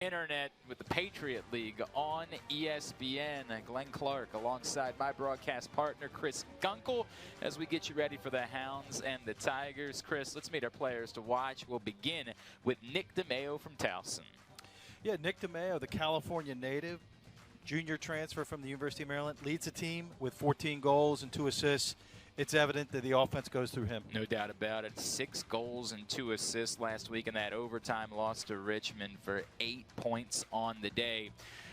Internet with the Patriot League on ESPN. Glenn Clark alongside my broadcast partner Chris Gunkel as we get you ready for the Hounds and the Tigers. Chris, let's meet our players to watch. We'll begin with Nick DeMeo from Towson. Yeah, Nick DeMeo, the California native, junior transfer from the University of Maryland, leads the team with 14 goals and 2 assists. It's evident that the offense goes through him. No doubt about it. 6 goals and 2 assists last week in that overtime loss to Richmond for 8 points on the day.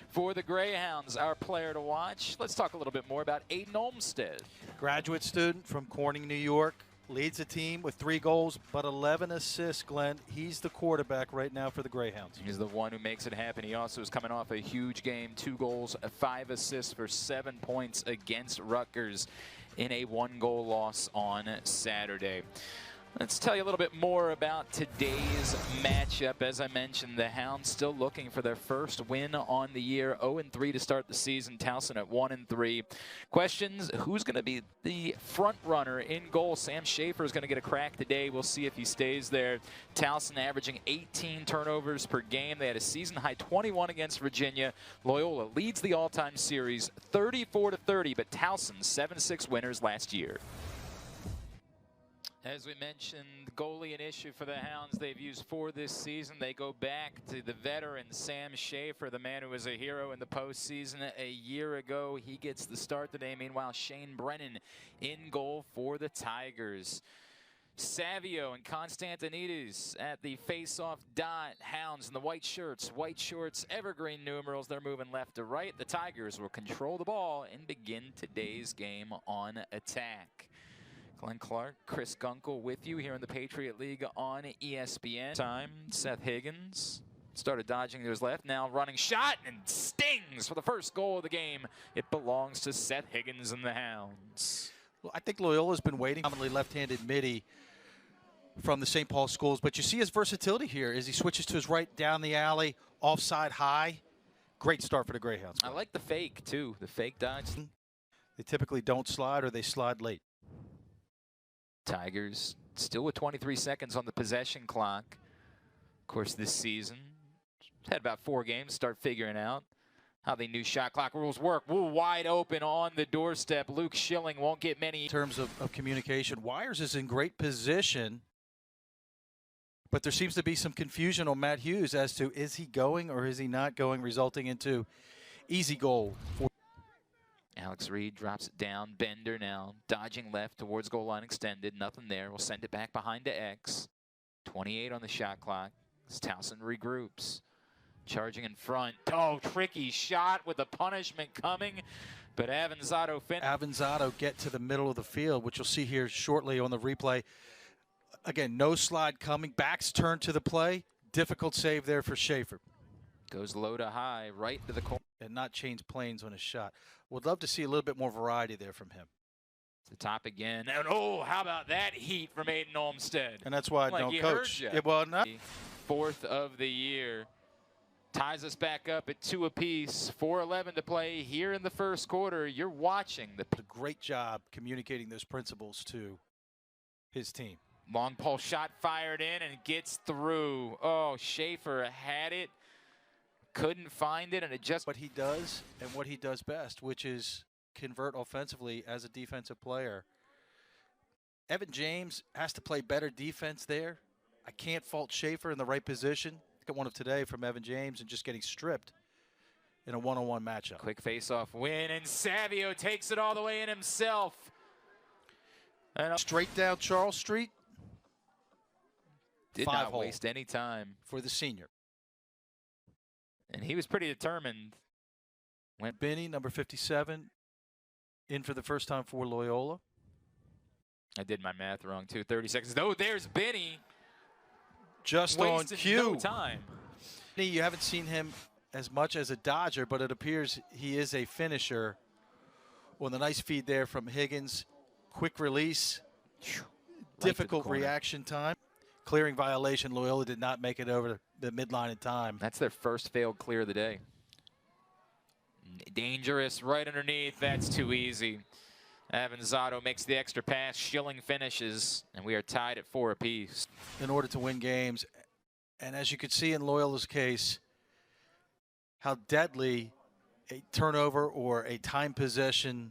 For the Greyhounds, our player to watch, let's talk a little bit more about Aiden Olmstead. Graduate student from Corning, New York, leads the team with 3 goals but 11 assists, Glenn. He's the quarterback right now for the Greyhounds. He's the one who makes it happen. He also is coming off a huge game, 2 goals, 5 assists for 7 points against Rutgers in a 1-goal loss on Saturday. Let's tell you a little bit more about today's matchup. As I mentioned, the Hounds still looking for their first win on the year. 0-3 to start the season. Towson at 1-3. Questions: who's going to be the front runner in goal? Sam Schaefer is going to get a crack today. We'll see if he stays there. Towson averaging 18 turnovers per game. They had a season high 21 against Virginia. Loyola leads the all-time series 34-30, but Towson 7-6 winners last year. As we mentioned, goalie an issue for the Hounds. They've used 4 this season. They go back to the veteran Sam Schaefer, the man who was a hero in the postseason a year ago. He gets the start today. Meanwhile, Shane Brennan in goal for the Tigers. Savio and Constantinides at the face-off dot. Hounds in the white shirts, white shorts, evergreen numerals. They're moving left to right. The Tigers will control the ball and begin today's game on attack. Glenn Clark, Chris Gunkel with you here in the Patriot League on ESPN. Time, Seth Higgins started dodging to his left, now running shot and stings for the first goal of the game. It belongs to Seth Higgins and the Hounds. Well, I think Loyola's been waiting. Commonly left-handed midi from the St. Paul schools, but you see his versatility here as he switches to his right down the alley, offside high. Great start for the Greyhounds. I like the fake, too, the fake dodge. They typically don't slide or they slide late. Tigers still with 23 seconds on the possession clock. Of course, this season, had about 4 games, start figuring out how the new shot clock rules work. Woo, wide open on the doorstep. Luke Schilling won't get many. In terms of communication, Wires is in great position, but there seems to be some confusion on Matt Hughes as to is he going or is he not going, resulting into easy goal for Alex Reed drops it down. Bender now dodging left towards goal line extended. Nothing there. We'll send it back behind to X. 28 on the shot clock as Towson regroups. Charging in front. Oh, tricky shot with the punishment coming. But Avanzato get to the middle of the field, which you'll see here shortly on the replay. Again, no slide coming. Backs turned to the play. Difficult save there for Schaefer. Goes low to high, right to the corner. And not change planes on his shot. Would love to see a little bit more variety there from him. The top again. And oh, how about that heat from Aiden Olmstead? And that's why I don't coach. Well, not 4th of the year. Ties us back up at 2 apiece. 4:11 to play here in the first quarter. You're watching the great job communicating those principles to his team. Long pole shot fired in and gets through. Oh, Schaefer had it. Couldn't find it, and it just what he does and what he does best, which is convert offensively as a defensive player. Evan James has to play better defense there. I can't fault Schaefer in the right position. Got one of today from Evan James and just getting stripped in a one-on-one matchup. Quick face-off win, and Savio takes it all the way in himself. And straight down Charles Street. Did not waste any time for the senior. And he was pretty determined. Went Benny, number 57, in for the first time for Loyola. I did my math wrong, too. 30 seconds. Oh, there's Benny. Just on cue. No time. You haven't seen him as much as a dodger, but it appears he is a finisher. Well, the nice feed there from Higgins. Quick release. Difficult reaction time. Clearing violation. Loyola did not make it over the midline in time. That's their first failed clear of the day. Dangerous right underneath. That's too easy. Avanzato makes the extra pass. Schilling finishes, and we are tied at 4 apiece. In order to win games, and as you could see in Loyola's case, how deadly a turnover or a time possession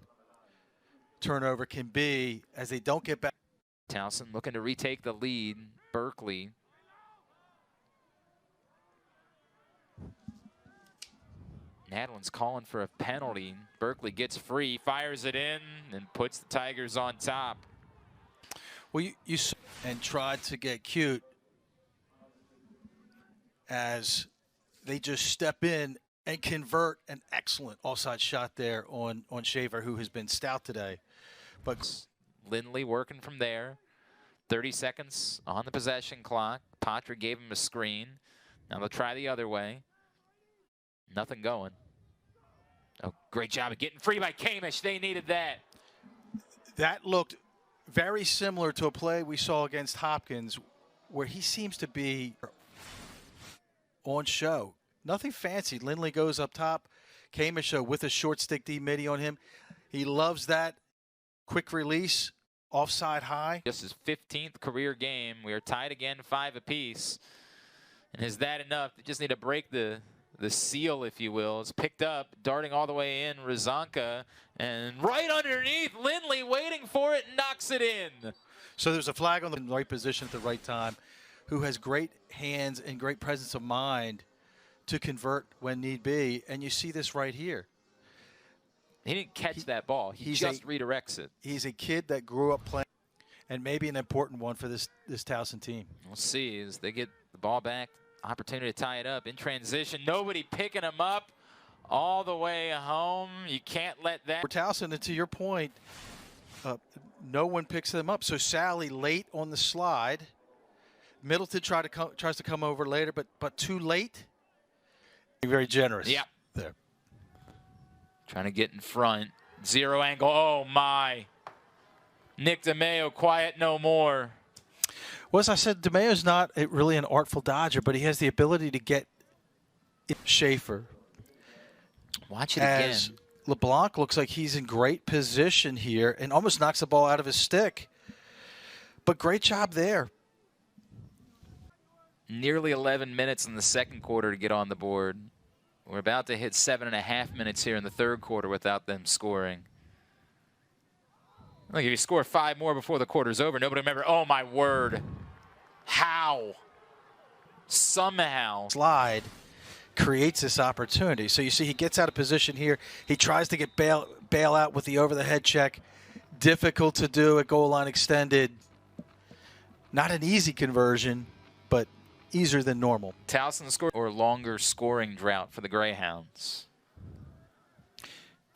turnover can be as they don't get back. Towson looking to retake the lead. Berkeley. Nadlin's calling for a penalty. Berkeley gets free, fires it in, and puts the Tigers on top. Well, you and tried to get cute as they just step in and convert an excellent offside shot there on Schaefer, who has been stout today. But Lindley working from there. 30 seconds on the possession clock. Patra gave him a screen. Now they'll try the other way. Nothing going. Oh, great job of getting free by Kamish. They needed that. That looked very similar to a play we saw against Hopkins, where he seems to be on show. Nothing fancy. Lindley goes up top. Kamish with a short stick D midi on him. He loves that quick release, offside high. This is 15th career game. We are tied again, 5 apiece. And is that enough? They just need to break the seal, if you will. It's picked up, darting all the way in, Razanka, and right underneath, Lindley waiting for it, knocks it in. So there's a flag on the right position at the right time, who has great hands and great presence of mind to convert when need be, and you see this right here. He didn't catch that ball. He just redirects it. He's a kid that grew up playing, and maybe an important one for this Towson team. We'll see as they get the ball back. Opportunity to tie it up in transition. Nobody picking him up all the way home. You can't let that. For Towson, and to your point, no one picks them up. So Sally late on the slide. Middleton tries to come over later, but too late. Very generous. Yeah. There. Trying to get in front. Zero angle. Oh, my. Nick DeMeo, quiet no more. Well, as I said, DeMeo's not really an artful dodger, but he has the ability to get Schaefer. Watch it again. As LeBlanc looks like he's in great position here and almost knocks the ball out of his stick. But great job there. Nearly 11 minutes in the second quarter to get on the board. We're about to hit 7.5 minutes here in the third quarter without them scoring. Look, if you score 5 more before the quarter's over, nobody remember. Oh, my word. How? Somehow. Slide creates this opportunity. So you see he gets out of position here. He tries to get bail out with the over-the-head check. Difficult to do at goal line extended. Not an easy conversion, but easier than normal. Towson scored or longer scoring drought for the Greyhounds.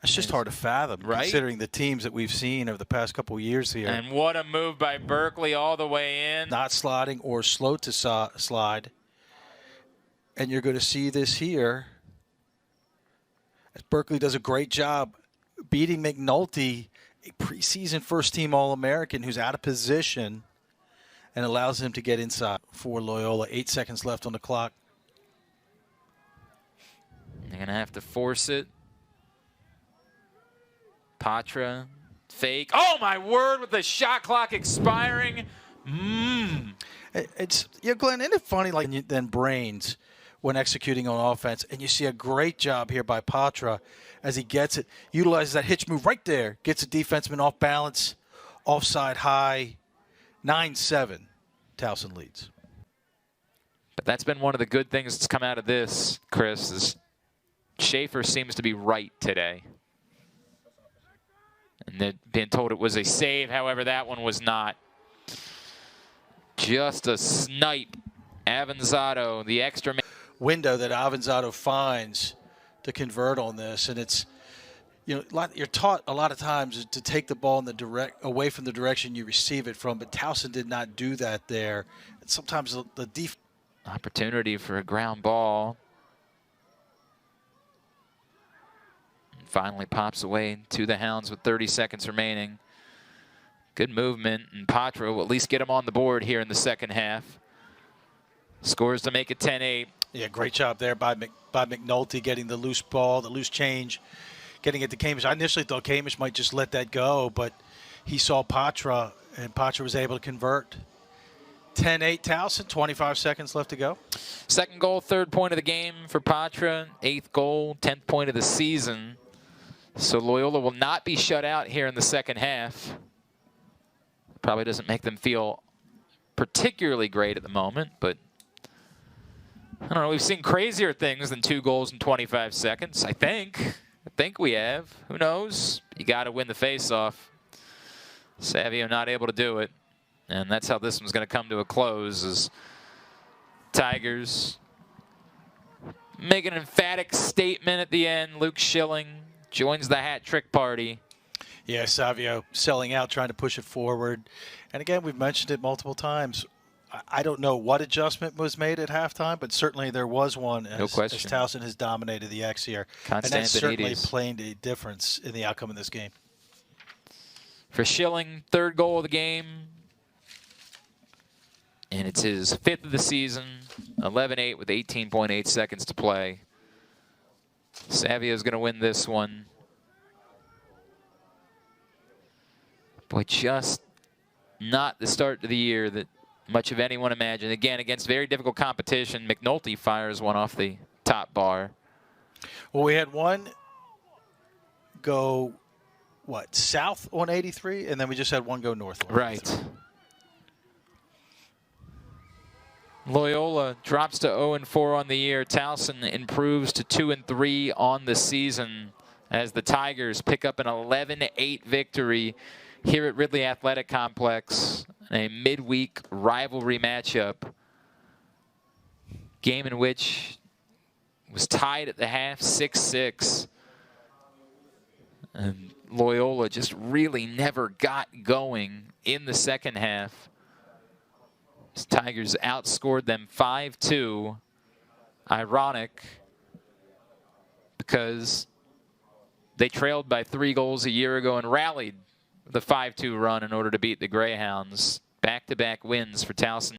That's just hard to fathom, right? Considering the teams that we've seen over the past couple of years here. And what a move by Berkeley all the way in. Not sliding or slow to slide. And you're going to see this here. As Berkeley does a great job beating McNulty, a preseason first-team All-American who's out of position, and allows him to get inside for Loyola. 8 seconds left on the clock. They're going to have to force it. Patra, fake. Oh, my word, with the shot clock expiring. It's, Glenn, isn't it funny, like, than brains when executing on offense? And you see a great job here by Patra as he gets it. Utilizes that hitch move right there. Gets a defenseman off balance, offside high. 9-7, Towson leads. But that's been one of the good things that's come out of this, Chris, is Schaefer seems to be right today. And they've been told it was a save, however, that one was not. Just a snipe. Avanzato, the extra window that Avanzato finds to convert on this, and it's, you're taught a lot of times to take the ball in the away from the direction you receive it from, but Towson did not do that there. And sometimes the defense. Opportunity for a ground ball. And finally pops away to the Hounds with 30 seconds remaining. Good movement, and Patra will at least get him on the board here in the second half. Scores to make it 10-8. Yeah, great job there by McNulty getting the loose ball, the loose change. Getting it to Kamish. I initially thought Kamish might just let that go, but he saw Patra, and Patra was able to convert. 10-8 Towson, 25 seconds left to go. Second goal, third point of the game for Patra. 8th goal, 10th point of the season. So Loyola will not be shut out here in the second half. Probably doesn't make them feel particularly great at the moment, but I don't know. We've seen crazier things than 2 goals in 25 seconds, I think. I think we have. Who knows? You got to win the face-off. Savio not able to do it. And that's how this one's going to come to a close, as Tigers make an emphatic statement at the end. Luke Schilling joins the hat trick party. Yeah, Savio selling out, trying to push it forward. And again, we've mentioned it multiple times. I don't know what adjustment was made at halftime, but certainly there was one as, No question. as Towson has dominated the X here. And that's certainly played a difference in the outcome of this game. For Schilling, 3rd goal of the game. And it's his 5th of the season. 11-8 with 18.8 seconds to play. Savio's going to win this one. Boy, just not the start to the year that much of anyone imagined. Again, against very difficult competition, McNulty fires one off the top bar. Well, we had one go, south on 83, and then we just had one go north on 83. Right. Loyola drops to 0-4 on the year. Towson improves to 2-3 on the season as the Tigers pick up an 11-8 victory here at Ridley Athletic Complex, a midweek rivalry matchup. Game in which was tied at the half, 6-6. And Loyola just really never got going in the second half. Tigers outscored them 5-2. Ironic, because they trailed by 3 goals a year ago and rallied the 5-2 run in order to beat the Greyhounds. Back-to-back wins for Towson.